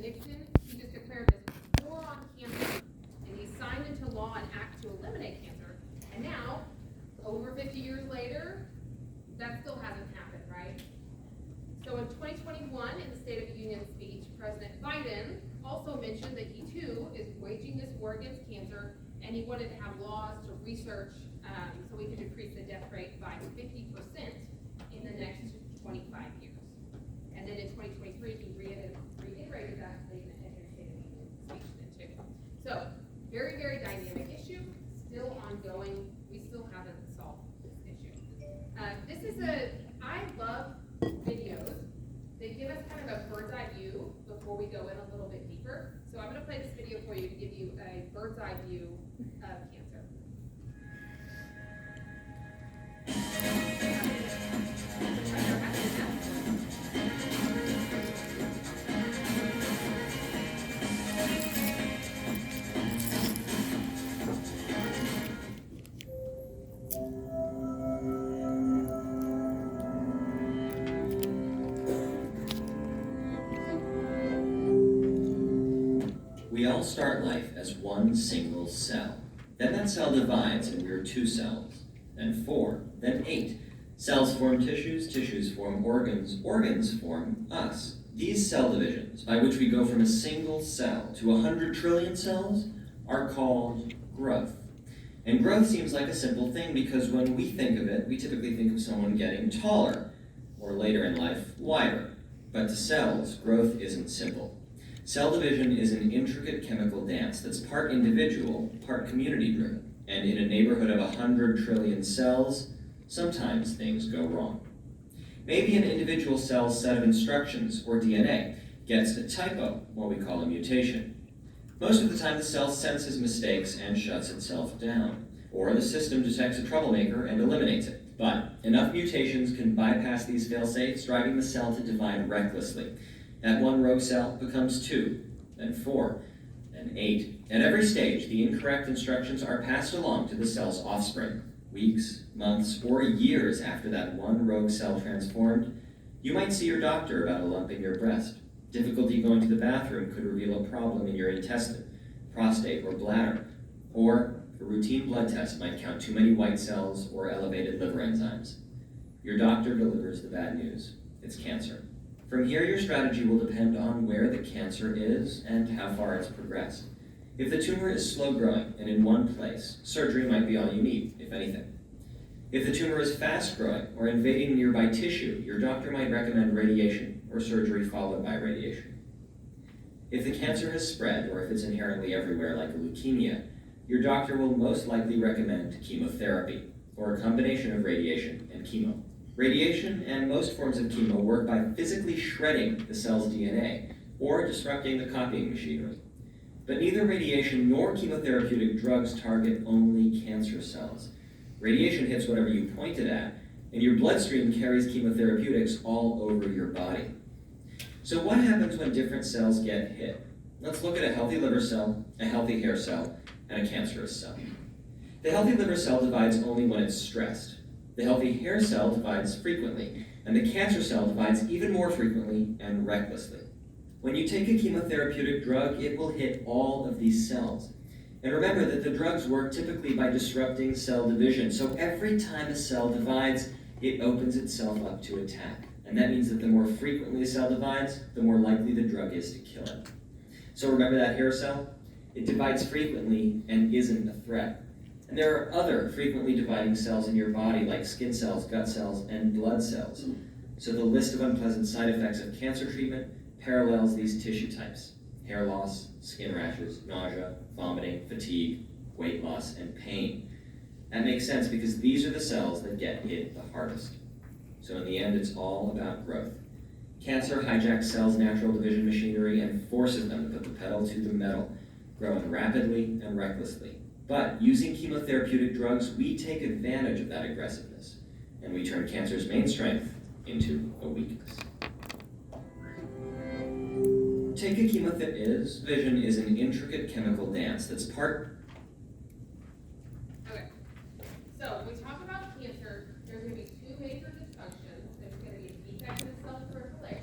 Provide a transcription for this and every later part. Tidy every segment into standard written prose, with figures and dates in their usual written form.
Nixon, he just declared this war on cancer, and he signed into law an act to eliminate cancer. And now, over 50 years later, that still hasn't happened, right? So in 2021, in the State of the Union speech, President Biden also mentioned that he too is waging this war against cancer, and he wanted to have laws to research so we could decrease the death rate by 50% in the next 25 years. And then in 2023, he reiterated that statement in his State of the Union speech then too. So, very, very dynamic issue, still ongoing. We still haven't solved this issue. I love videos. They give us kind of a bird's eye view before we go in a little bit deeper. So I'm going to play this video for you to give you a bird's eye view of cancer. We all start life as one single cell. Then that cell divides and we're 2 cells, then 4, then 8. Cells form tissues, tissues form organs, organs form us. These cell divisions, by which we go from a single cell to 100 trillion cells, are called growth. And growth seems like a simple thing because when we think of it, we typically think of someone getting taller, or later in life, wider. But to cells, growth isn't simple. Cell division is an intricate chemical dance that's part individual, part community-driven. And in a neighborhood of 100 trillion cells, sometimes things go wrong. Maybe an individual cell's set of instructions, or DNA, gets a typo, what we call a mutation. Most of the time, the cell senses mistakes and shuts itself down, or the system detects a troublemaker and eliminates it. But enough mutations can bypass these fail-safes, driving the cell to divide recklessly. That one rogue cell becomes 2, then 4, then 8. At every stage, the incorrect instructions are passed along to the cell's offspring. Weeks, months, or years after that one rogue cell transformed, you might see your doctor about a lump in your breast. Difficulty going to the bathroom could reveal a problem in your intestine, prostate, or bladder. Or a routine blood test might count too many white cells or elevated liver enzymes. Your doctor delivers the bad news. It's cancer. From here, your strategy will depend on where the cancer is and how far it's progressed. If the tumor is slow growing and in one place, surgery might be all you need, if anything. If the tumor is fast growing or invading nearby tissue, your doctor might recommend radiation or surgery followed by radiation. If the cancer has spread or if it's inherently everywhere like a leukemia, your doctor will most likely recommend chemotherapy or a combination of radiation and chemo. Radiation and most forms of chemo work by physically shredding the cell's DNA or disrupting the copying machinery. But neither radiation nor chemotherapeutic drugs target only cancer cells. Radiation hits whatever you point it at, and your bloodstream carries chemotherapeutics all over your body. So what happens when different cells get hit? Let's look at a healthy liver cell, a healthy hair cell, and a cancerous cell. The healthy liver cell divides only when it's stressed. The healthy hair cell divides frequently, and the cancer cell divides even more frequently and recklessly. When you take a chemotherapeutic drug, it will hit all of these cells. And remember that the drugs work typically by disrupting cell division. So every time a cell divides, it opens itself up to attack. And that means that the more frequently a cell divides, the more likely the drug is to kill it. So remember that hair cell? It divides frequently and isn't a threat. And there are other frequently dividing cells in your body, like skin cells, gut cells, and blood cells. So the list of unpleasant side effects of cancer treatment parallels these tissue types: hair loss, skin rashes, nausea, vomiting, fatigue, weight loss, and pain. That makes sense because these are the cells that get hit the hardest. So in the end, it's all about growth. Cancer hijacks cells' natural division machinery and forces them to put the pedal to the metal, growing rapidly and recklessly. But using chemotherapeutic drugs, we take advantage of that aggressiveness, and we turn cancer's main strength into a weakness. Take a chemotherapy. Vision is an intricate chemical dance that's part. Okay, so when we talk about cancer, there's going to be 2 major dysfunctions. There's going to be a defect in the cell proliferation,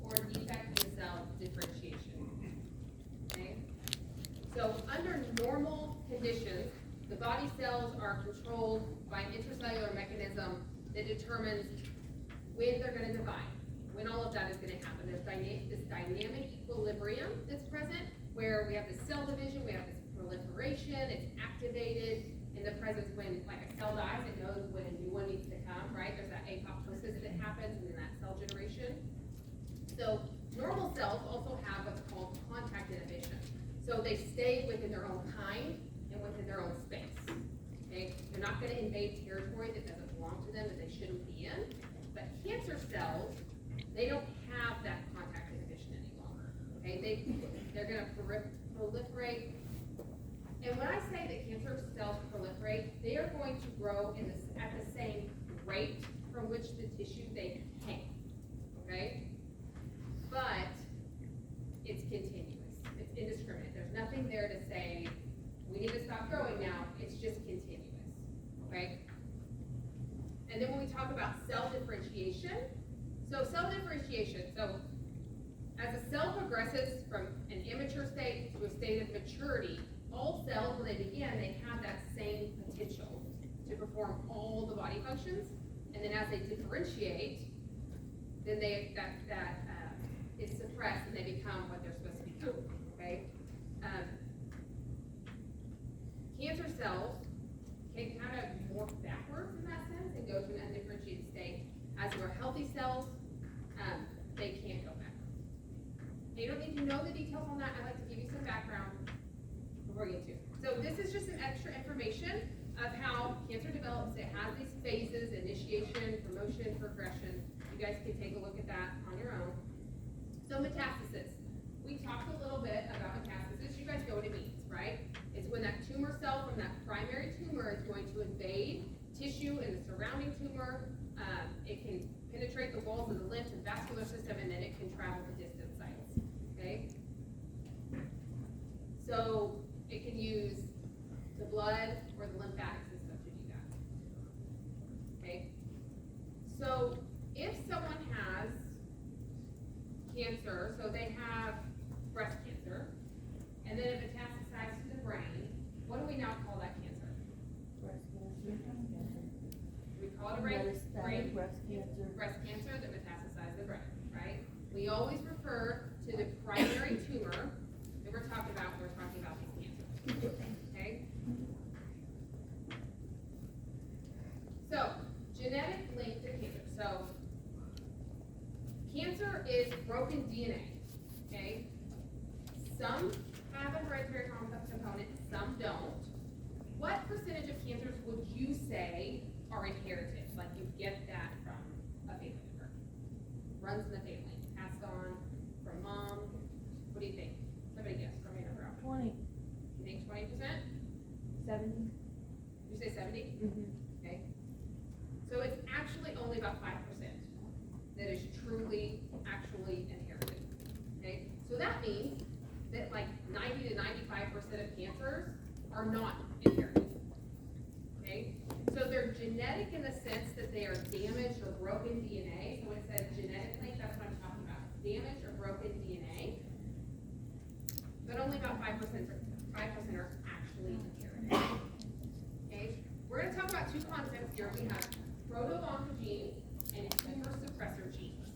or a defect in the cell body cells are controlled by an intracellular mechanism that determines when they're gonna divide, when all of that is gonna happen. There's this dynamic equilibrium that's present, where we have this cell division, we have this proliferation, it's activated in the presence when, like, a cell dies, it knows when a new one needs to come, right? There's that apoptosis that happens, and then that cell generation. So normal cells also have what's called contact inhibition. So they stay within their own kind and within their own space, okay? They're not gonna invade territory that doesn't belong to them, that they shouldn't be in. But cancer cells, they don't have that contact inhibition any longer, okay? They're gonna proliferate. And when I say that cancer cells proliferate, they are going to grow at the same rate from which the tissue they contain, okay? But it's continuous, it's indiscriminate. There's nothing there to say, we need to stop growing now, it's just continuous, okay? And then when we talk about cell differentiation, so as a cell progresses from an immature state to a state of maturity, all cells, when they begin, they have that same potential to perform all the body functions, and then as they differentiate, then that is suppressed and they become what they're supposed to become, okay? Cancer cells can kind of morph backwards in that sense and go to an undifferentiated state. As where healthy cells, they can't go backwards. You don't need to know the details on that. I'd like to give you some background before we get to it. So this is just some extra information of how cancer develops. It has these phases: initiation, promotion, progression. You guys can take a look at that on your own. So metastasis. We talked a little bit about metastasis. You guys know what it means, right? It's when that tumor cell from that primary tumor is going to invade tissue in the surrounding tumor. It can penetrate the walls of the lymph and vascular system, and then it can travel to distant sites, okay? So it can use the blood or the lymphatic system to do that, okay? So if someone has cancer, so they have breast cancer, and then it metastasizes to the brain, what do we now call that cancer? Breast cancer. We call it a brain Metastatic breast cancer. breast cancer that metastasizes the brain, right? We always refer to the primary tumor that we're talking about when we're talking about these cancers, okay? So, genetic link to cancer. So, cancer is broken DNA, okay? Some have a hereditary component, some don't. What percentage of cancers would you say are inherited? Like you get that from a family member? Runs in the family, passed on from mom. What do you think? Somebody guess, throw me a number out. 20. You think 20%? 70. You say 70? Mm-hmm. Okay. So it's actually only about 5% that is truly, actually inherited. Okay? So that means that like 90 to 95% of cancers are not inherited. Okay? So they're genetic in the sense that they are damaged or broken DNA. So when it says genetic link, that's what I'm talking about. Damaged or broken DNA. But only about 5% are actually inherited. Okay? We're going to talk about two concepts here. We have proto-oncogenes and tumor suppressor genes.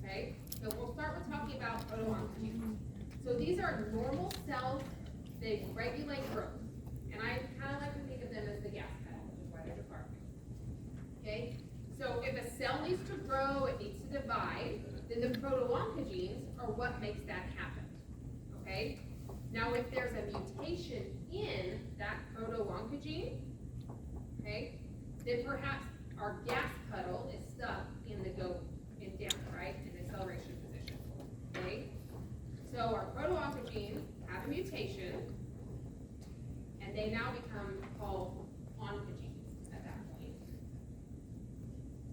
Okay? So we'll start with talking about proto-oncogenes. So these are normal cells that regulate growth. And I kind of like to think of them as the gas pedal, which is why there's a car. Okay? So if a cell needs to grow, it needs to divide, then the proto-oncogenes are what makes that happen. Okay? Now if there's a mutation in that proto-oncogene, okay, then perhaps our gas pedal is stuck in the down, right, in the acceleration position. Okay? So our proto-oncogenes have a mutation, and they now become called oncogenes at that point.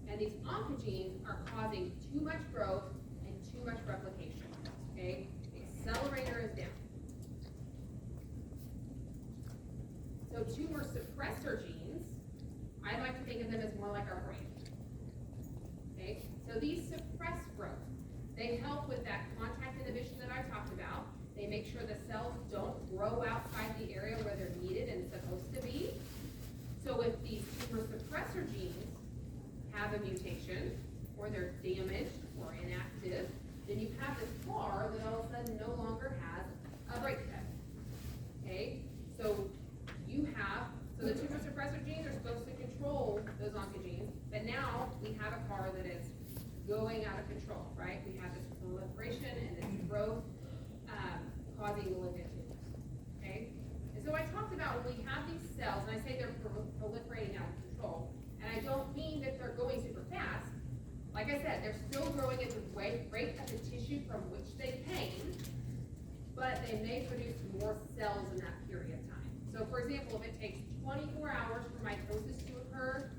And these oncogenes are causing too much growth and too much replication. Okay? The accelerator is down. So tumor suppressor genes, I like to think of them as more like our brain. Okay? So these suppress growth. They help with that contact inhibition that I talked about. They make sure the cells don't grow outside the area where they're needed and supposed to be. have a mutation, or they're damaged or inactive, then you have this car that all of a sudden no longer has a brake pad. Okay, so the tumor suppressor genes are supposed to control those oncogenes, but now we have a car that is going out of control, right? We have this proliferation and this growth causing malignant tumors, okay? And so I talked about when we have these cells, and I say they're proliferating out of control, and I don't mean that they're going super fast. Like I said, they're still growing at the rate of the tissue from which they came, but they may produce more cells in that period of time. So for example, if it takes 24 hours for mitosis to occur,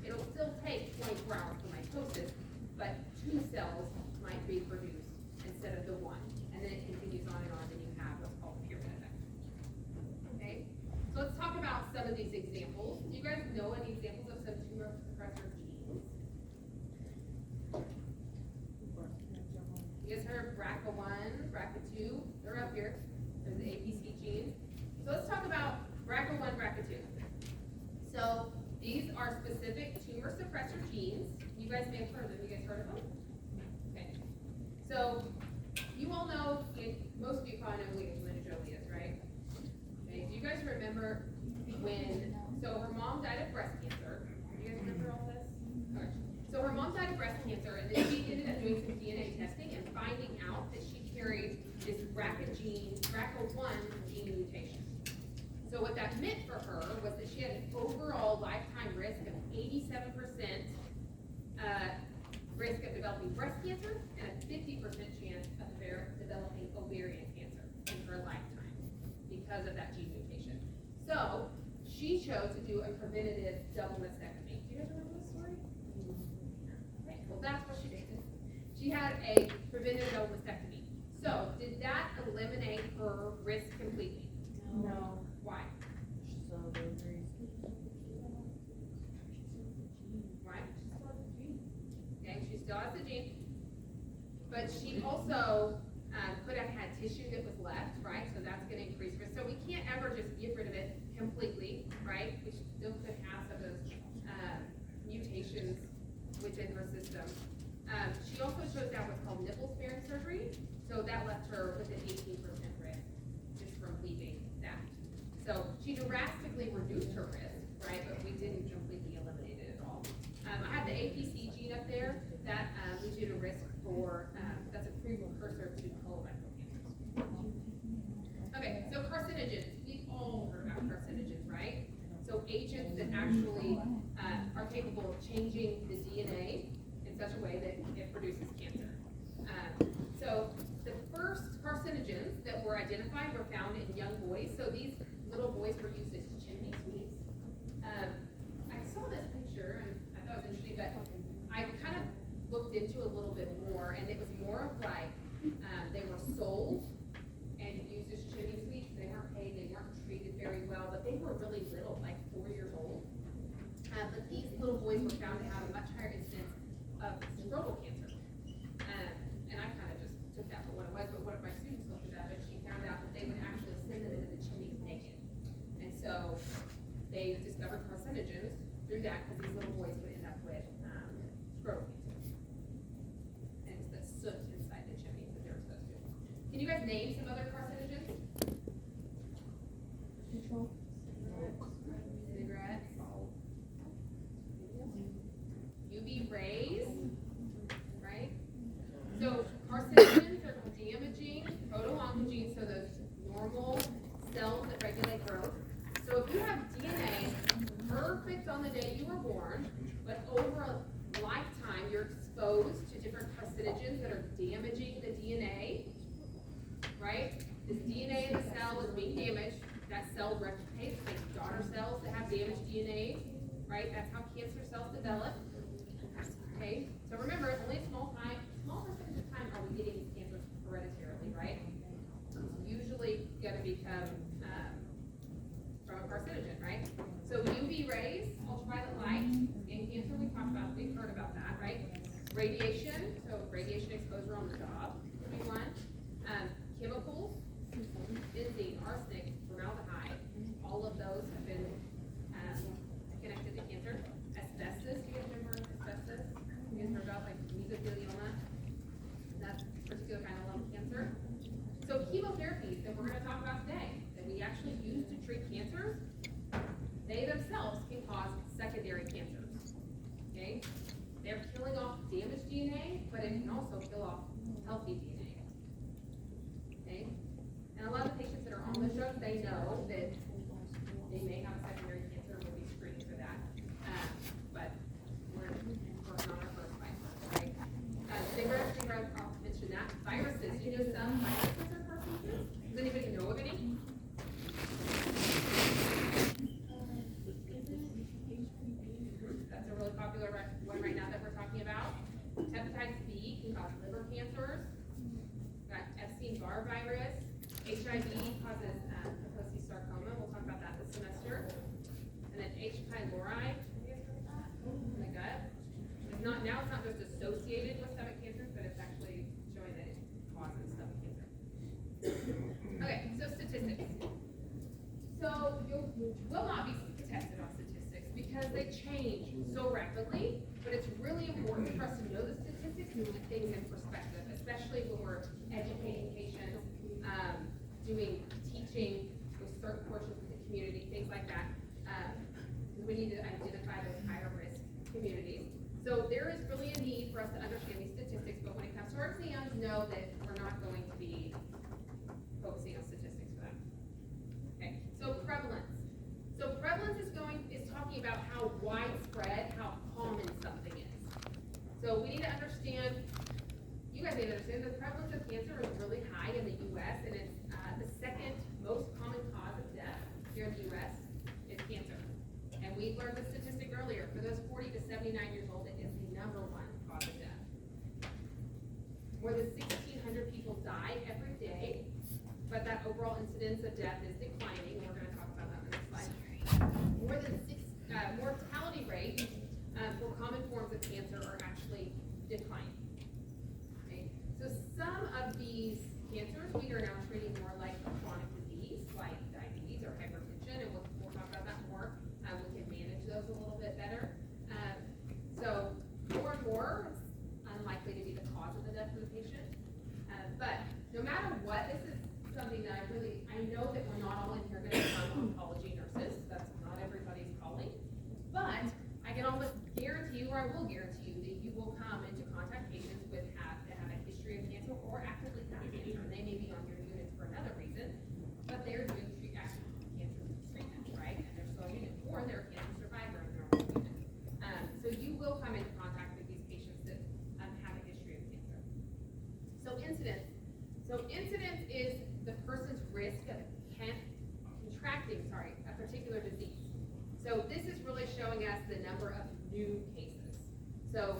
it'll still take 24 hours for mitosis, but 2 cells might be produced instead of the 1. And then it continues on, and you have what's called the pyramid effect. Okay? So let's talk about some of these examples. Do you guys know any examples of some tumor suppressor genes? You guys heard BRCA1, BRCA2, they're up here. There's the APC genes. So let's talk about BRCA1, BRCA2. So these are specific tumor suppressor genes. You guys may have heard of them. You guys heard of them? Okay. So you all know, most of you probably know who Angelina Jolie is, right? Okay. Do you guys remember so her mom died of breast cancer. Do you guys remember all this? Okay. So her mom died of breast cancer, and then she ended up doing some DNA testing and finding out that she carried this BRCA1 gene mutation. So what that meant for her was that she had an overall lifetime risk of 87% risk of developing breast cancer and a 50% chance of developing ovarian cancer in her lifetime because of that gene mutation. So she chose to do a preventative double mastectomy. Do you guys remember this story? Okay, well that's what she did. She had a preventative double mastectomy. So did that eliminate her risk completely? No. Why? So there's Right? She still has the gene. Okay, she still has the gene. But she also could have had tissue that was left, right? So that's going to increase risk. So we can't ever just get rid of it completely, right? We still could have some of those mutations within her system. She also chose out what's called nipple-sparing surgery. So that left her with an 18% risk just from leaving that. So she drastically reduced her risk, right? But we didn't completely eliminate it at all. I have the APC gene up there that leads you to risk for, that's a precursor to colorectal cancer. Okay, so carcinogens. We've all heard about carcinogens, right? So agents that actually are capable of changing the DNA in such a way that it produces cancer. So the first carcinogens that were identified were found in young boys. So these little boys were used as chimney sweeps. I saw this picture and I thought it was interesting, but I kind of looked into it a little bit more, and it was more of like they were sold and used as chimney sweeps. They weren't paid, they weren't treated very well, but they were really little, like 4 years old. But these little boys were found to have a much higher incidence of scrotal cancer. And I kind of just took that for what it was, but one of my students looked it up and she found out that they would actually send them into the chimneys naked. And so they discovered carcinogens through that because these little boys would end up with scrotal cancer. And it was the soot inside the chimneys that they were supposed to. Can you guys name some other carcinogens? control. Cigarettes. UV rays, right? So carcinogens are damaging proto-oncogenes, so those normal cells that regulate growth. So if you have DNA perfect on the day you were born, but over a lifetime you're exposed to different carcinogens that are damaging the DNA, right? This DNA in the cell is being damaged. That cell replicates, makes daughter cells that have damaged DNA, right? That's how cancer cells develop. Okay, so remember, it's only a small percentage of time are we getting these cancers hereditarily, right? It's usually going to become from a carcinogen, right? So UV rays, ultraviolet light, skin cancer, we've heard about that, right? Radiation, so radiation exposure on the job would be one. Chemicals, benzene, arsenic, formaldehyde, all of those have been connected to cancer. Asbestos, do you guys remember asbestos? they know that they may have secondary cancer, we'll be screening for that. But we're working on our first virus, right? Cigarettes, I'll mention that. Viruses, you know some viruses are carcinogens? Does anybody know of any? That's a really popular one right now that we're talking about. Hepatitis B can cause liver cancers. Got Epstein-Barr virus. HIV causes Kaposi sarcoma. We'll talk about that this semester. And then H. pylori. Have you guys heard of that? In the gut. It's not just associated with stomach cancer, but it's actually showing that it causes stomach cancer. Okay, so statistics. So you will not be tested on statistics because they change so rapidly, but it's really important for us to know the statistics and put things in perspective, especially when we're educating patients, doing teaching with certain portions of the community, things like that. We need to identify those higher risk communities. So there is really a need for us to understand these statistics, but when it comes to our exams, know that we're not going to be focusing on statistics for that. Okay, so prevalence. So prevalence is talking about how widespread, how common something is. So we need to understand, you guys need to understand the prevalence of cancer is really high in the U.S. and it's the second most common cause of death here in the U.S. is cancer. And we learned the statistic earlier, for those 40 to 79 years old, it is the #1 cause of death. More than 1,600 people die every day, but that overall incidence of death is declining, and we're going to talk about that in the next slide. Mortality rates for common forms of cancer are actually declining. Okay? So some of these cancers we are now treating more like a chronic disease, like diabetes or hypertension, and we'll talk about that more. We can manage those a little bit better. So more and more, it's unlikely to be the cause of the death of the patient. But no matter what, this is something that I know that we're not all in here going to become oncology nurses. That's not everybody's calling. But I can almost guarantee you, or I will guarantee you, that you will come into contact patients that have a history of cancer or actively have cancer. They may be on your units for another reason, but they're doing active cancer treatment, right? And they're still a unit, or they're a cancer survivor and they're on your unit. So you will come into contact with these patients that have a history of cancer. So incidence. So incidence is the person's risk of contracting, a particular disease. So this is really showing us the number of new cases. So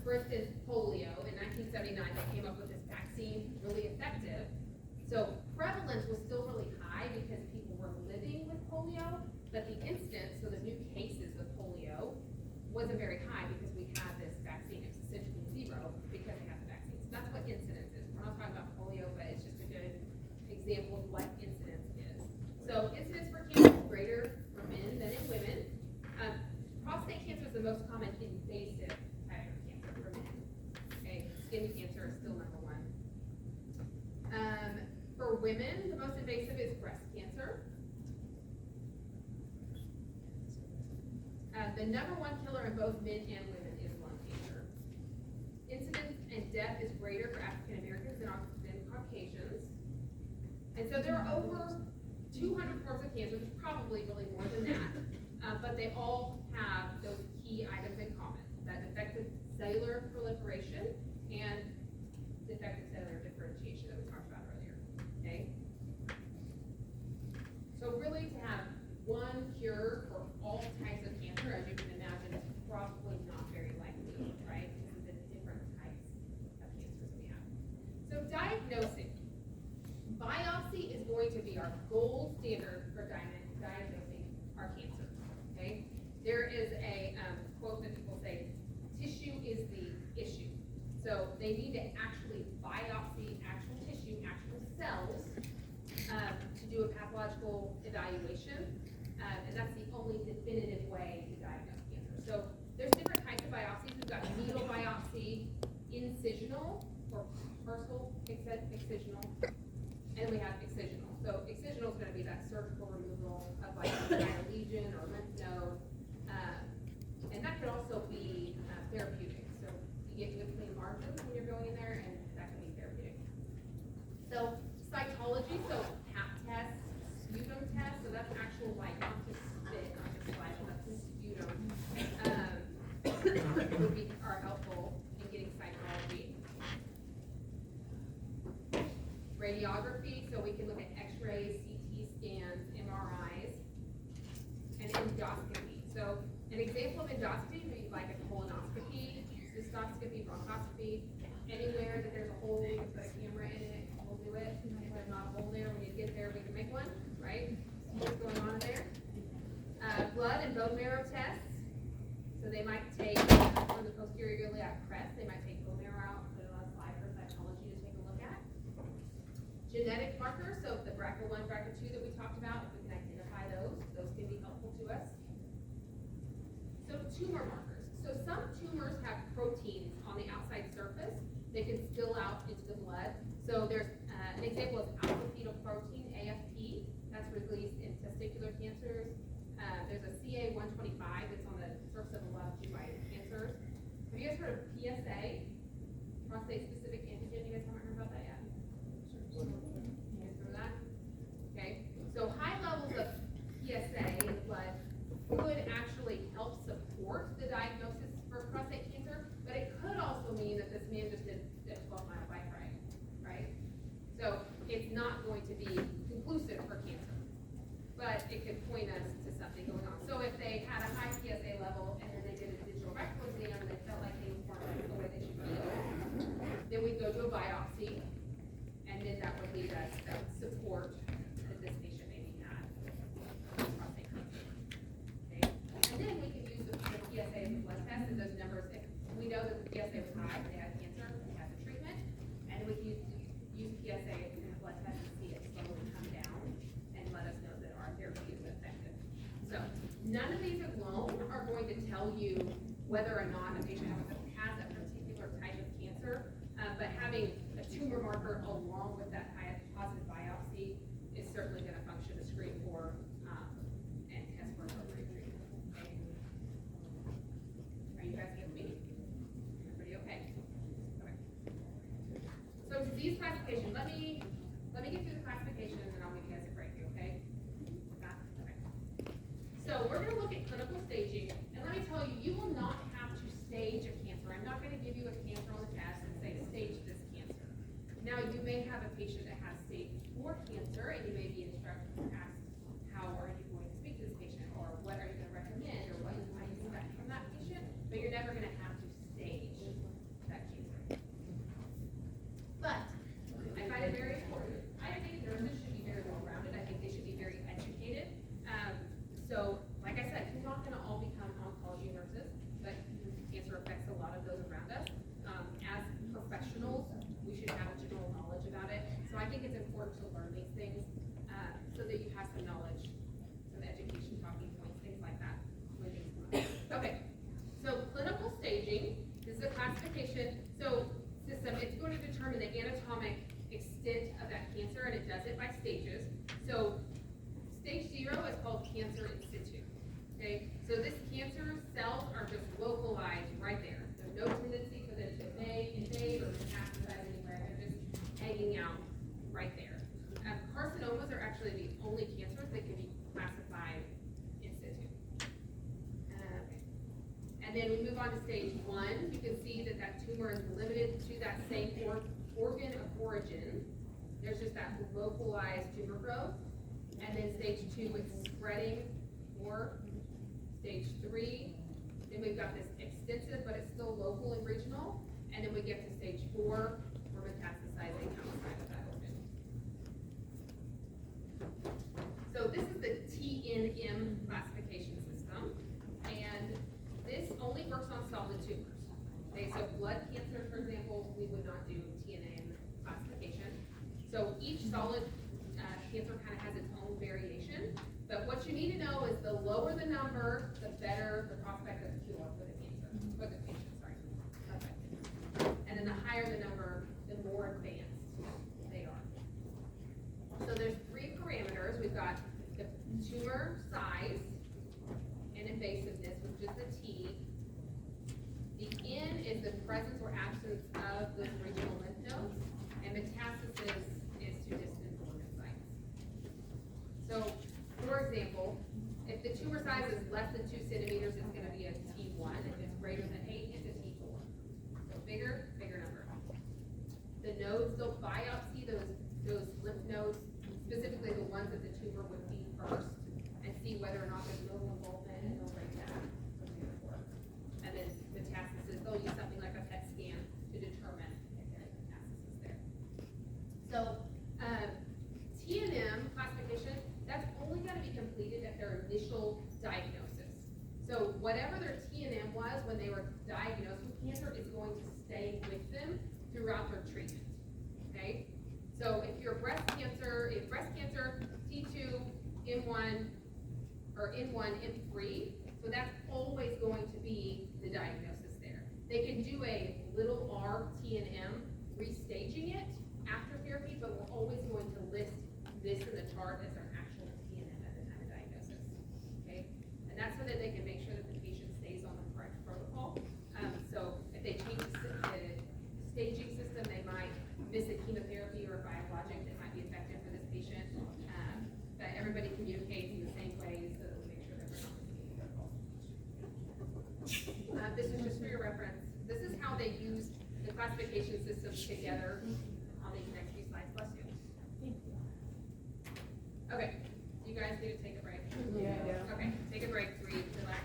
for instance, polio, in 1979, they came up with this vaccine, really effective. So prevalence was still really high because people were living with polio, but the incidence, so the new cases of polio, wasn't very high because we had this vaccine. It's essentially zero because we have the vaccine. So that's what incidence is. We're not talking about polio, but it's just a good example of what incidence is. So incidence for cancer is greater for men than in women. Prostate cancer is the most common invasive type of cancer for men. Okay, skin cancer is still #1. For women, the most invasive is breast cancer. The #1 killer in both men and women is lung cancer. Incidence and death is greater for African Americans than Caucasians. And so there are over 200 forms of cancer. There's probably really more than that, but they all have those key items in common: that defective cellular proliferation and defective cellular differentiation that we talked about earlier. Okay. So really, to have one cure for all types of cancer, as you can imagine, is probably not very likely, right? Because of the different types of cancers we have. So diagnosing. Biopsy is going to be our gold standard for diagnosing our cancer, okay? There is a quote that people say, tissue is the issue. So they need to actually biopsy actual tissue, actual cells, to do a pathological evaluation, and that's the only definitive way to diagnose cancer. So there's different types of biopsies. We've got needle biopsy, incisional, or partial excisional, and we have excisional. So excisional is going to be that surgical removal of like a lesion or lymph node, and that could also be therapeutic. So you get good clean margins when you're going in there, and that can be therapeutic. So cytology, so pap tests, sputum radiography, so we can look at x-rays, CT scans, MRIs, and endoscopy. So an example of endoscopy would be like a colonoscopy, cystoscopy, bronchoscopy, anywhere that there's a hole, we can put a camera in it, we'll do it. If there's not a hole there, when you get there, we can make one, right? See what's going on in there. Blood and bone marrow tests. So they might take, from the posterior iliac crest, they might take bone marrow out, put it on a slide for cytology to take a look at. Genetic markers, so the BRCA1, BRCA2 that we talked about, if we can identify those can be helpful to us. So tumor markers. So some tumors have proteins on the outside surface that can spill out into the blood. So there's an example of alpha-fetoprotein, AFP, that's released in testicular cancers. There's a CA125 that's on the surface of a lot of GYN cancers. Have you guys heard of PSA? Prostate-specific antigen. You guys haven't heard about that yet? You guys heard of that? Okay. So high levels of PSA in the blood could actually help support the diagnosis for prostate cancer, but it could also mean that this man just did a 12-mile bike ride, right? So it's not going to be conclusive for cancer, but it could point us to something going on. So if they had a high PSA level and then they did a digital rectal exam and they felt like things weren't the way they should be, then we'd go to a biopsy, and then that would lead us to support that this patient maybe had prostate cancer. Okay? And then we can use the PSA as a blood test, and those numbers, if we know that the PSA was high, they had cancer, we had the treatment, and we can use PSA in a blood test to see it slowly come down and let us know that our therapy is effective. So none of these alone are going to tell you whether or not a patient has a particular type of cancer, but having a tumor marker along with that positive biopsy is certainly going to function to screen for and test for appropriate treatment. Okay? Are you guys getting me? Everybody okay? Okay. So disease classification. Let me get through the classification and then I'll give you guys a break. Okay? Okay. So we're going to look at clinical staging, and let me tell you, you will not have to stage a cancer. I'm not going to give you a cancer on the test and say stage this cancer. Now you may have a patient that has stage 4 cancer, and you may be instructed or asked, how are you going to speak to this patient, or what are you going to recommend, or what you might expect from that patient, but you're never going to have to stage that cancer. But I find it very important. I think nurses should be very well-rounded. I think they should be very educated. So, like I said, we're not going to all become oncology nurses, but cancer affects a lot of those around us. As professionals, we should have a general knowledge about it. So I think it's important to learn these things so that you have some knowledge, some education, talking points, things like that when things come up. Okay, so clinical staging, this is a classification. So system, it's going to determine the anatomic extent of that cancer, and it does it by stages. So stage 0 is called cancer in situ. Okay, so this cancer cells are just localized right there. There's no tendency for them to invade or metastasize anywhere. They're just hanging out right there. Carcinomas are actually the only cancers that can be classified in situ. Okay. And then we move on to stage 1. You can see that that tumor is limited to that same organ of origin. There's just that localized tumor growth. And then stage 2, it's spreading more. Stage 3, then we've got this extensive, but it's still local and regional. And then we get to stage 4, we're metastasizing outside of that organ. So this is the TNM classification system. And this only works on solid tumors. Okay, so blood cancer, for example, we would not do TNM classification. So each solid cancer kind of has its own variation, but what you need to know is the lower the number, the better the prospect of cure for the cancer, for the patient, sorry. Okay. And then the higher the number, the more advanced they are. So there's 3 parameters. We've got the tumor size and invasiveness, which is the T. The N is the presence or absence of those regional lymph nodes, and metastasis is to distant organ sites. So, for example, if the tumor size is less than 2 centimeters, it's going to be a T1. If it's greater than 8, it's a T4. So bigger number. The nodes, they'll biopsy those So whatever their TNM was when they were diagnosed with cancer is going to stay with them throughout their treatment, okay? So if breast cancer, T2, M1, or N1, N3, so that's always going to be the diagnosis there. They can do a little r TNM, restaging it after therapy, but we're always going to list this in the chart as their actual TNM at the time of diagnosis, okay? And that's so that they can make sure that the patient stays on the correct protocol. So if they change the staging system, they might miss a chemotherapy or a biologic that might be effective for this patient. But everybody communicates in the same way so that we make sure that we're not missing any protocols. This is just for your reference. This is how they use the classification systems together on these next few slides. Bless you. Okay, you guys need to take a break. Yeah. Okay, take a break, breathe, relax.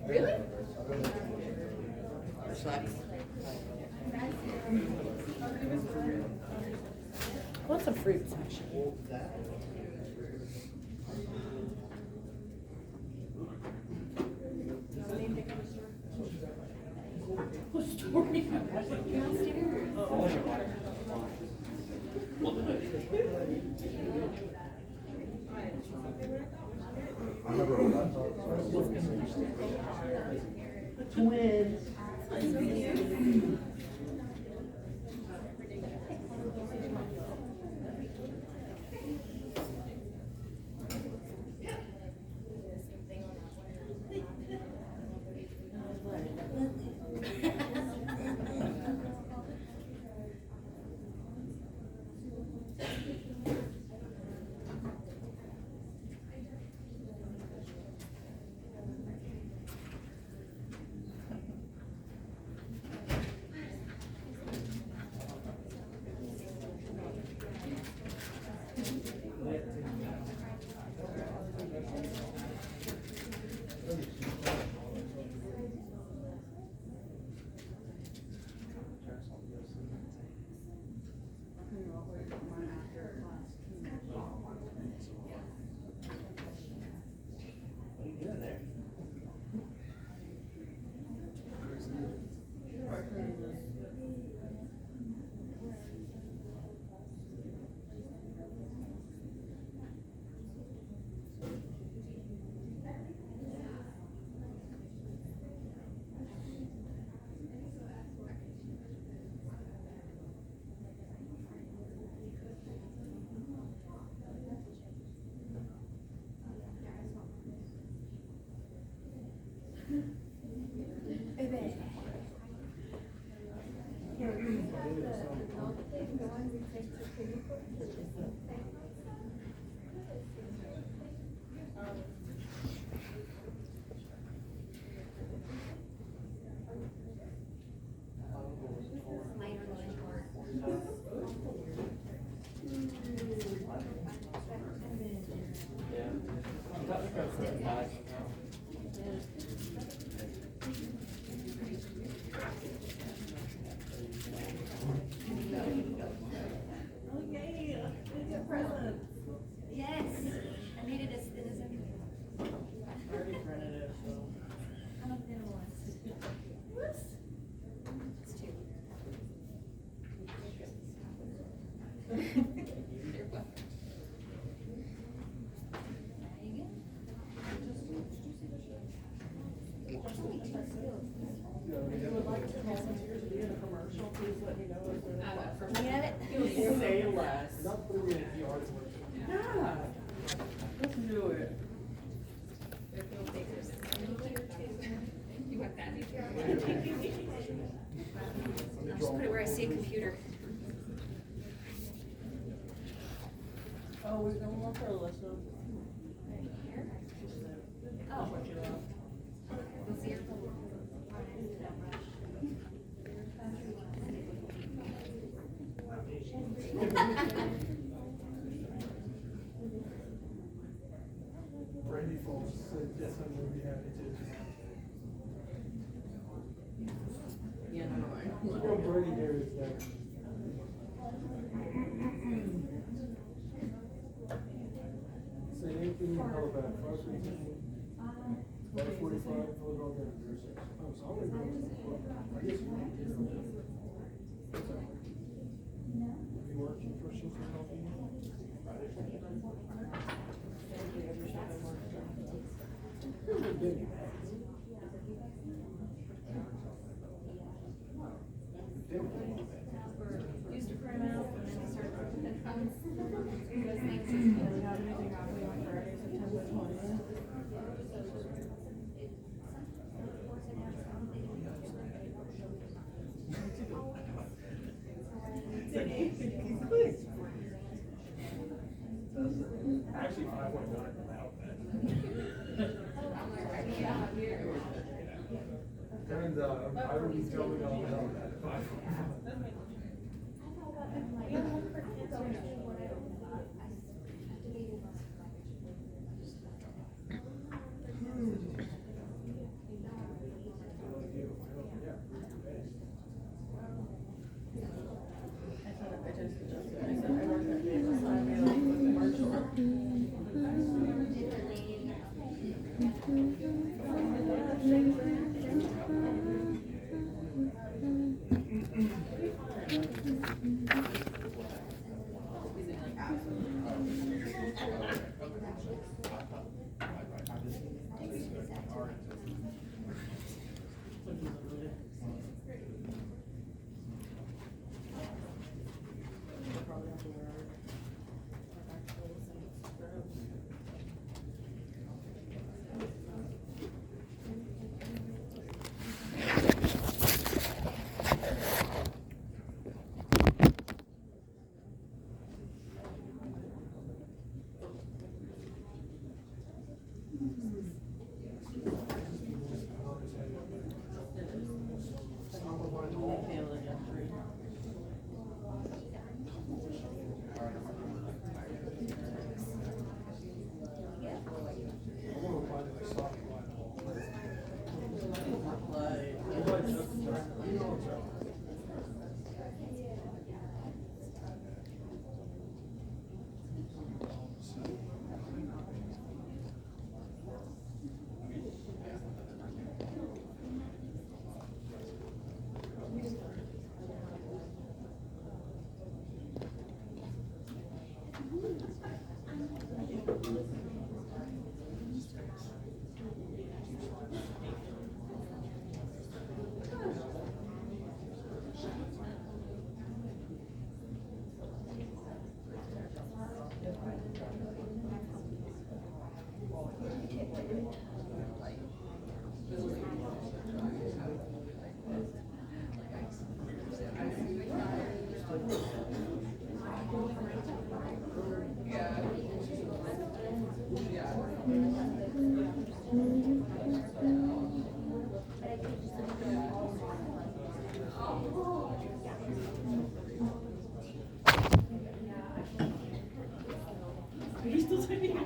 Really? What's a fruit section? Twins. Yes, I made it as thin as everything. I love thin ones. Whoops. It's two. You're welcome. There you go. Looking at it? Say less. Yeah. Let's do it. There's no papers. I'll just put it where I see a computer. Oh, we're gonna look for Alyssa. Right here. Oh. What you love. We'll see her. Brandy Falls said, yes, I'm gonna be happy to. Yeah, no, Look how Brady hair is there. Say anything you call about 5:15, 5:45, put it all down. Oh, so I'm gonna go. I guess you want to do it. Have you watched your first show for coffee? Used to print them out and then we started printing the cones. Those things. Actually, 5:19 without that. And, I would be telling all about that. Are you still taking your